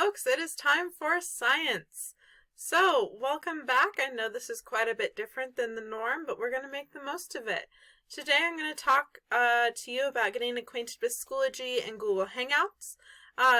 folks, it is time for science. So, welcome back. I know this is quite a bit different than the norm, but we're going to make the most of it. Today I'm going to talk to you about getting acquainted with Schoology and Google Hangouts.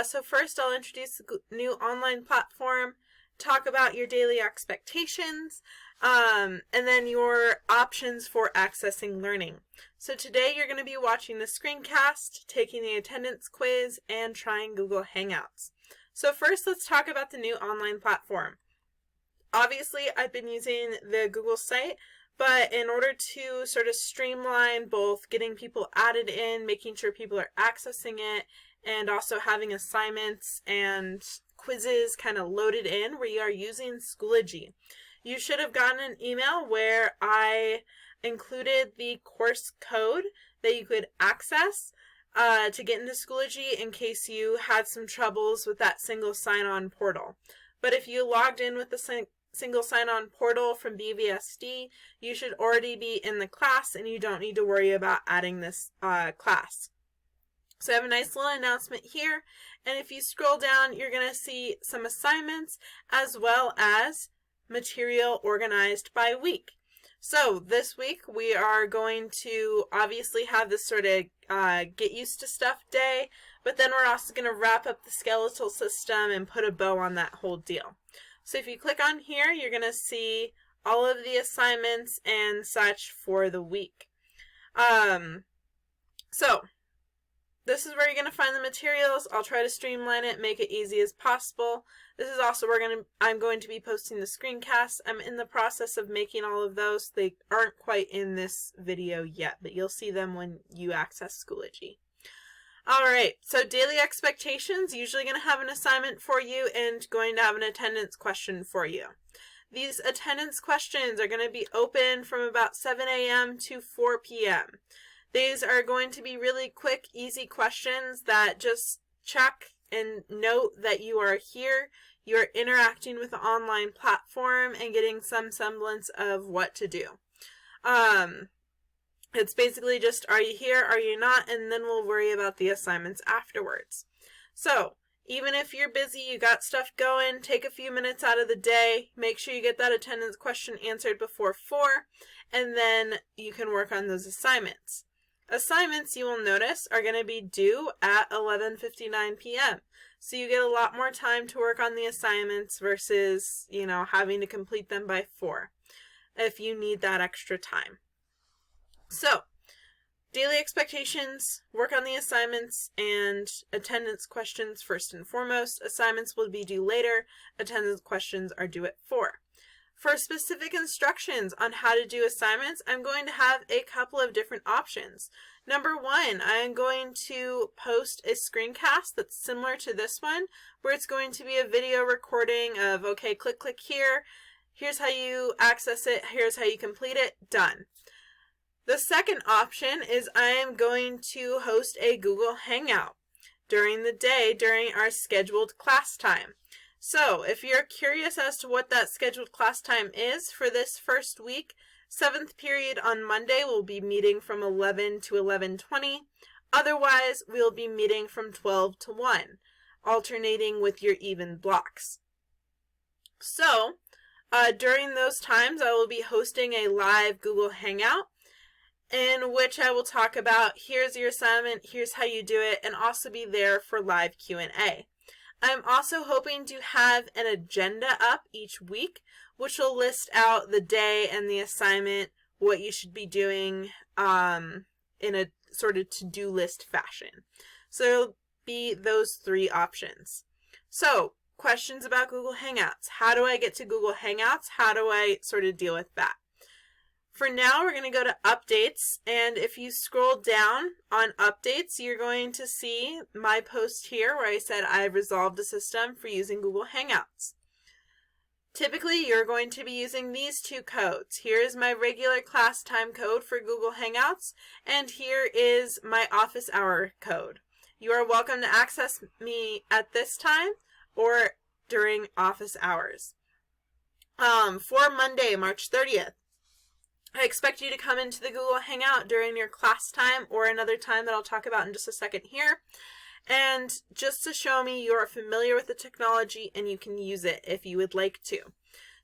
So first I'll introduce the new online platform, talk about your daily expectations, and then your options for accessing learning. So today you're going to be watching the screencast, taking the attendance quiz, and trying Google Hangouts. So first let's talk about the new online platform. Obviously I've been using the Google site, but in order to sort of streamline both getting people added in, making sure people are accessing it, and also having assignments and quizzes kind of loaded in, we are using Schoology. You should have gotten an email where I included the course code that you could access to get into Schoology in case you had some troubles with that single sign-on portal. But if you logged in with the single sign-on portal from BVSD, you should already be in the class and you don't need to worry about adding this class. So I have a nice little announcement here, and if you scroll down, you're going to see some assignments as well as material organized by week. So this week we are going to obviously have this sort of get used to stuff day, but then we're also going to wrap up the skeletal system and put a bow on that whole deal. So if you click on here, you're going to see all of the assignments and such for the week. So this is where you're going to find the materials. I'll try to streamline it, make it easy as possible. This is also where I'm going to be posting the screencasts. I'm in the process of making all of those. They aren't quite in this video yet, but you'll see them when you access Schoology. Alright, so daily expectations, usually going to have an assignment for you and going to have an attendance question for you. These attendance questions are going to be open from about 7 a.m. to 4 p.m. These are going to be really quick, easy questions that just check and note that you are here, you are interacting with the online platform and getting some semblance of what to do. It's basically just, are you here, are you not, and then we'll worry about the assignments afterwards. So, even if you're busy, you got stuff going, take a few minutes out of the day, make sure you get that attendance question answered before 4, and then you can work on those assignments. Assignments, you will notice, are going to be due at 11:59 p.m. So you get a lot more time to work on the assignments versus, having to complete them by 4 if you need that extra time. So, daily expectations, work on the assignments, and attendance questions first and foremost. Assignments will be due later. Attendance questions are due at 4. For specific instructions on how to do assignments, I'm going to have a couple of different options. Number 1, I am going to post a screencast that's similar to this one, where it's going to be a video recording of, okay, click here, here's how you access it, here's how you complete it, done. The second option is I am going to host a Google Hangout during the day during our scheduled class time. So, if you're curious as to what that scheduled class time is for this first week, 7th period on Monday will be meeting from 11 to 11:20. Otherwise, we'll be meeting from 12 to 1, alternating with your even blocks. So, during those times, I will be hosting a live Google Hangout in which I will talk about here's your assignment, here's how you do it, and also be there for live Q&A. I'm also hoping to have an agenda up each week, which will list out the day and the assignment, what you should be doing in a sort of to-do list fashion. So it'll be those 3 options. So, questions about Google Hangouts. How do I get to Google Hangouts? How do I sort of deal with that? For now, we're going to go to updates, and if you scroll down on updates, you're going to see my post here where I said I've resolved a system for using Google Hangouts. Typically, you're going to be using these 2 codes. Here is my regular class time code for Google Hangouts, and here is my office hour code. You are welcome to access me at this time or during office hours. For Monday, March 30th, I expect you to come into the Google Hangout during your class time or another time that I'll talk about in just a second here. and just to show me you're familiar with the technology and you can use it if you would like to.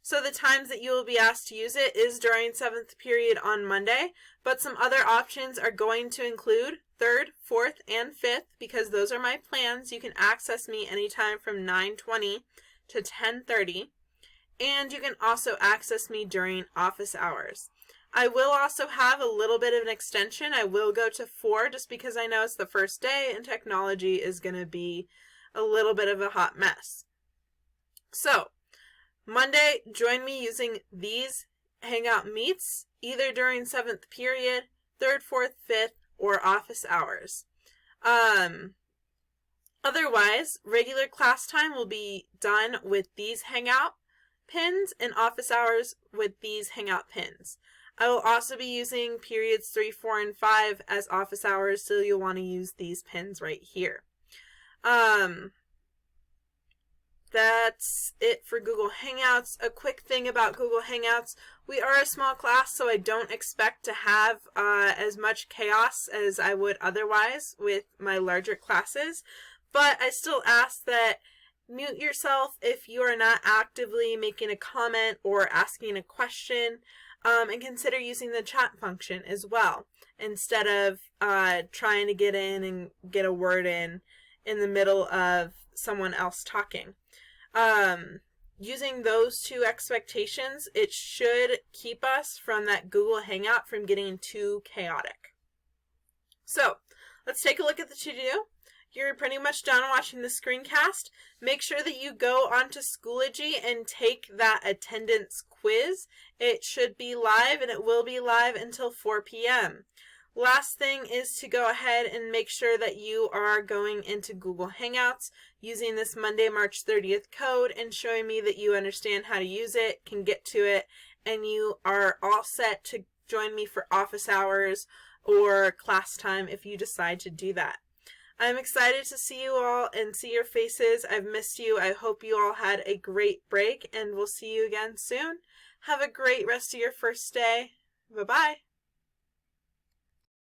So the times that you will be asked to use it is during 7th period on Monday, but some other options are going to include 3rd, 4th, and 5th, because those are my plans. You can access me anytime from 9:20 to 10:30, and you can also access me during office hours. I will also have a little bit of an extension. I will go to 4 just because I know it's the first day and technology is going to be a little bit of a hot mess. So, Monday, join me using these Hangout meets, either during 7th period, 3rd, 4th, 5th, or office hours. Otherwise, regular class time will be done with these Hangout pins and office hours with these Hangout pins. I will also be using periods 3, 4, and 5 as office hours, so you'll want to use these pins right here. That's it for Google Hangouts. A quick thing about Google Hangouts, we are a small class, so I don't expect to have as much chaos as I would otherwise with my larger classes, but I still ask that mute yourself if you are not actively making a comment or asking a question, and consider using the chat function as well, instead of trying to get in and get a word in the middle of someone else talking. Using those two expectations, it should keep us from that Google Hangout from getting too chaotic. So, let's take a look at the to-do. You're pretty much done watching the screencast. Make sure that you go onto Schoology and take that attendance quiz. It should be live, and it will be live until 4 p.m. Last thing is to go ahead and make sure that you are going into Google Hangouts using this Monday, March 30th code and showing me that you understand how to use it, can get to it, and you are all set to join me for office hours or class time if you decide to do that. I'm excited to see you all and see your faces. I've missed you. I hope you all had a great break, and we'll see you again soon. Have a great rest of your first day. Bye-bye.